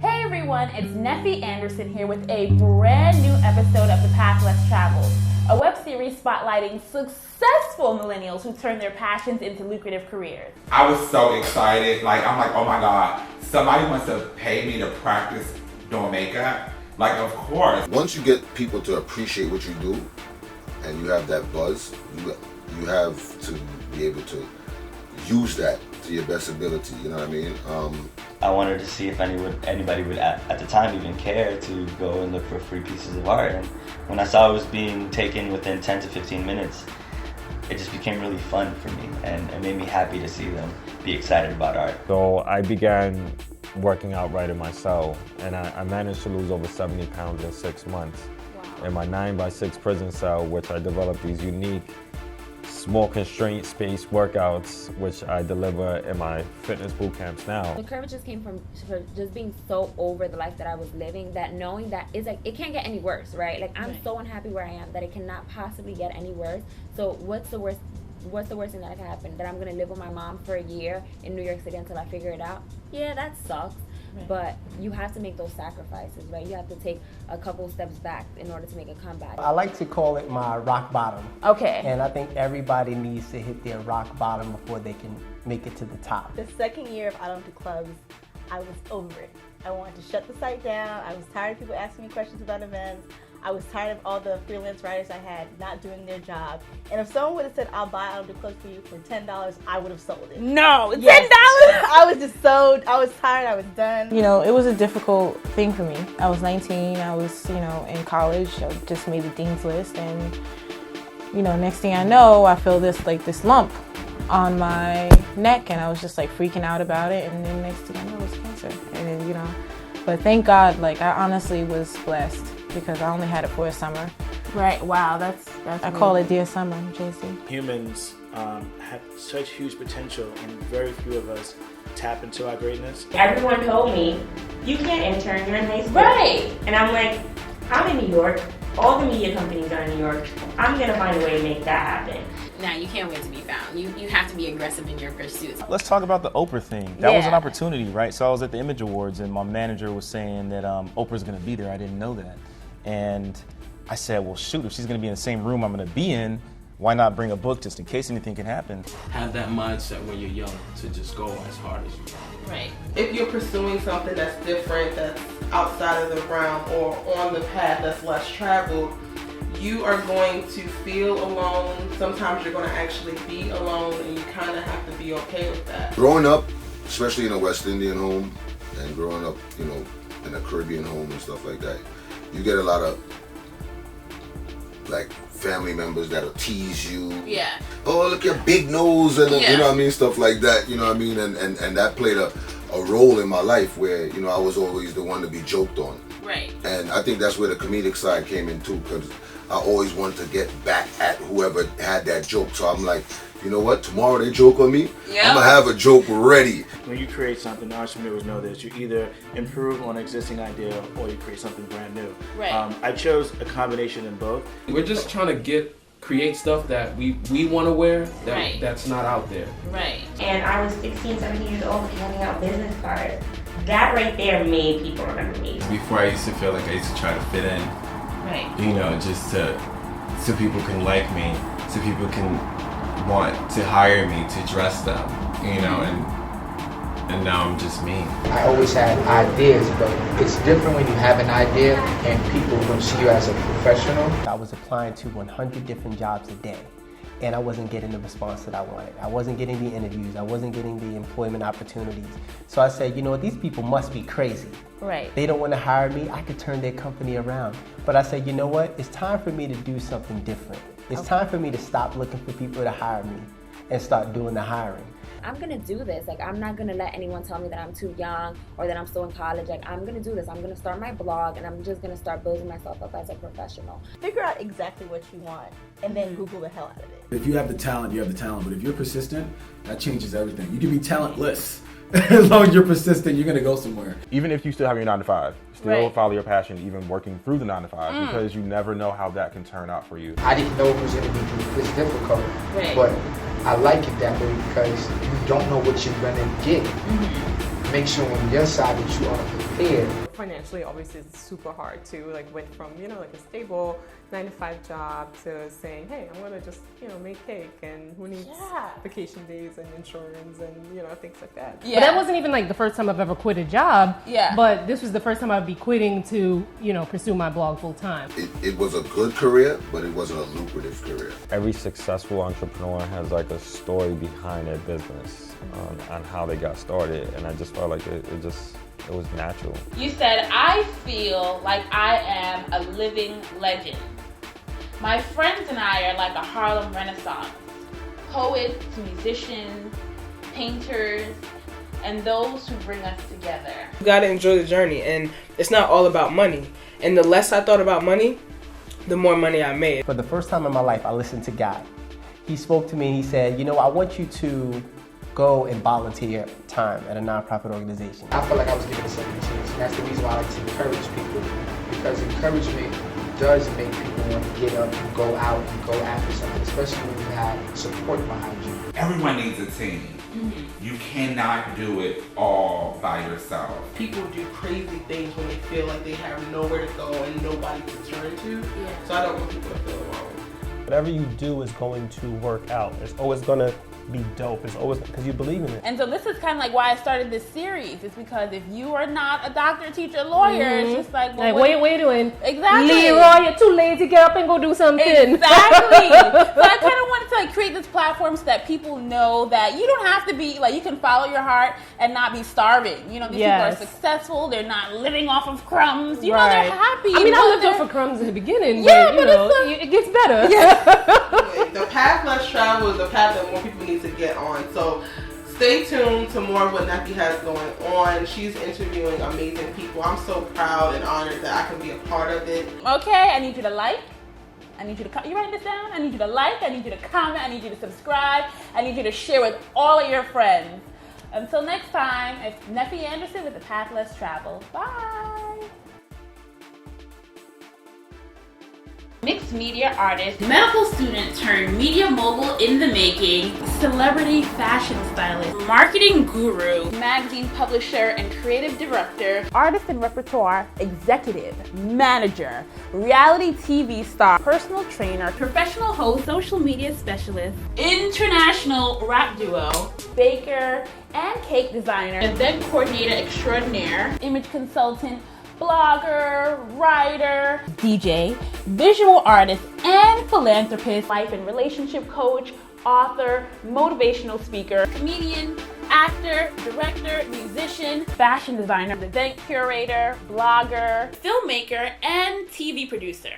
Hey everyone, it's Neffy Anderson here with a brand new episode of The Path Less Traveled, a web series spotlighting successful millennials who turn their passions into lucrative careers. I was so excited. I'm like, oh my God, somebody wants to pay me to practice doing makeup. Like, of course. Once you get people to appreciate what you do and you have that buzz, you have to be able to use that to your best ability, you know what I mean? I wanted to see if anybody would at the time even care to go and look for free pieces of art. And when I saw it was being taken within 10 to 15 minutes, it just became really fun for me, and it made me happy to see them be excited about art. So I began working out right in my cell, and I managed to lose over 70 pounds in 6 months. Wow. In my 9x6 prison cell, which I developed these unique, small constraint space workouts, which I deliver in my fitness boot camps now. The courage just came from just being so over the life that I was living, that knowing that it's like, it can't get any worse, right? Like, I'm so unhappy where I am that it cannot possibly get any worse. So what's the worst thing that can happen? That I'm gonna live with my mom for a year in New York City until I figure it out? Yeah, that sucks. Right. But you have to make those sacrifices, right? You have to take a couple steps back in order to make a comeback. I like to call it my rock bottom. Okay. And I think everybody needs to hit their rock bottom before they can make it to the top. The second year of I Don't Do Clubs, I was over it. I wanted to shut the site down. I was tired of people asking me questions about events. I was tired of all the freelance writers I had not doing their job. And if someone would have said, I'll buy I Don't Do Clubs for you for $10, I would have sold it. No, $10? Yes. I was tired, I was done. You know, it was a difficult thing for me. I was 19, I was, in college, I just made the dean's list, and, next thing I know, I feel this lump on my neck, and I was just freaking out about it, and then next thing I know, it was cancer. And then, but thank God, I honestly was blessed, because I only had it for a summer. Right, wow, that's I call it Dear Summer, JC. Humans have such huge potential, and very few of us tap into our greatness. Everyone told me, you can't intern, you're in high school. Right. And I'm like, I'm in New York, all the media companies are in New York, I'm gonna find a way to make that happen. Now you can't wait to be found. You have to be aggressive in your pursuits. Let's talk about the Oprah thing. That was an opportunity, right? So I was at the Image Awards and my manager was saying that Oprah's gonna be there. I didn't know that. And I said, well, shoot, if she's gonna be in the same room I'm gonna be in, why not bring a book just in case anything can happen? Have that mindset when you're young to just go as hard as you can. Right. If you're pursuing something that's different, that's outside of the realm or on the path that's less traveled, you are going to feel alone. Sometimes you're going to actually be alone, and you kind of have to be okay with that. Growing up, especially in a West Indian home, and growing up, in a Caribbean home and stuff like that, you get a lot of family members that'll tease you. Yeah. Oh, look your big nose, and you know what I mean, stuff like that. You know what I mean, and that played a role in my life where I was always the one to be joked on. Right. And I think that's where the comedic side came in too, because I always wanted to get back at whoever had that joke. So I'm like, you know what? Tomorrow they joke on me. Yep. I'm gonna have a joke ready. When you create something, the entrepreneurs know this. You either improve on an existing idea or you create something brand new. Right. I chose a combination in both. We're just trying to create stuff that we want to wear that's not out there. Right. And I was 16, 17 years old handing out business cards. That right there made people remember me. Before I used to feel like I used to try to fit in. Right. Just so people can like me, so people can want to hire me to dress them, and now I'm just me. I always had ideas, but it's different when you have an idea and people don't see you as a professional. I was applying to 100 different jobs a day, and I wasn't getting the response that I wanted. I wasn't getting the interviews. I wasn't getting the employment opportunities. So I said, these people must be crazy. Right. They don't want to hire me. I could turn their company around. But I said, you know what? It's time for me to do something different. It's time for me to stop looking for people to hire me and start doing the hiring. I'm gonna do this. I'm not gonna let anyone tell me that I'm too young or that I'm still in college. I'm gonna do this. I'm gonna start my blog, and I'm just gonna start building myself up as a professional. Figure out exactly what you want, and then Google the hell out of it. If you have the talent, you have the talent. But if you're persistent, that changes everything. You can be talentless. As long as you're persistent, you're gonna go somewhere. Even if you still have your 9 to 5, still follow your passion, even working through the 9 to 5, because you never know how that can turn out for you. I didn't know it was gonna be this difficult, but I like it that way because you don't know what you're gonna get. make sure on your side that you are prepared. Financially, obviously, it's super hard too. Like, went from, you know, like a stable 9-to-5 job to saying, hey, I'm gonna just, you know, make cake, and who needs vacation days and insurance and, you know, things like that. Yeah. But that wasn't even like the first time I've ever quit a job. Yeah. But this was the first time I'd be quitting to, you know, pursue my blog full time. It was a good career, but it wasn't a lucrative career. Every successful entrepreneur has like a story behind their business on how they got started, and I just felt like it was natural. You said, I feel like I am a living legend. My friends and I are like a Harlem Renaissance. Poets, musicians, painters, and those who bring us together. You gotta enjoy the journey, and it's not all about money. And the less I thought about money, the more money I made. For the first time in my life, I listened to God. He spoke to me and he said, you know, I want you to go and volunteer time at a nonprofit organization. I felt like I was given a second chance, and that's the reason why I like to encourage people, because encouragement does make people want to get up and go out and go after something, especially when you have support behind you. Everyone needs a team. Mm-hmm. You cannot do it all by yourself. People do crazy things when they feel like they have nowhere to go and nobody to turn to. Yeah. So I don't want people to feel alone. Whatever you do is going to work out. It's always going to be dope. It's always because you believe in it. And so this is kind of like why I started this series. It's because if you are not a doctor, teacher, lawyer, it's just like, well, like what are you doing? Exactly. Leroy, you're too lazy. Get up and go do something. Exactly. So I kind of wanted to like create this platform so that people know that you don't have to be like, you can follow your heart and not be starving. You know, these people are successful. They're not living off of crumbs. You know, they're happy. I mean, I lived off of crumbs in the beginning. Yeah, but you know, it gets better. Yeah. The path less traveled is the path that more people need to get on. So stay tuned to more of what Neffy has going on. She's interviewing amazing people. I'm so proud and honored that I can be a part of it. Okay, I need you to like. I need you to, you writing this down? I need you to like, I need you to comment, I need you to subscribe, I need you to share with all of your friends. Until next time, it's Neffy Anderson with The Path Less Traveled. Bye. Mixed media artist, medical student turned media mogul in the making, celebrity fashion stylist, marketing guru, magazine publisher and creative director, artist and repertoire executive, manager, reality TV star, personal trainer, professional host, social media specialist, international rap duo, baker and cake designer, event coordinator extraordinaire, image consultant, blogger, writer, DJ, visual artist, and philanthropist, life and relationship coach, author, motivational speaker, comedian, actor, director, musician, fashion designer, event curator, blogger, filmmaker, and TV producer.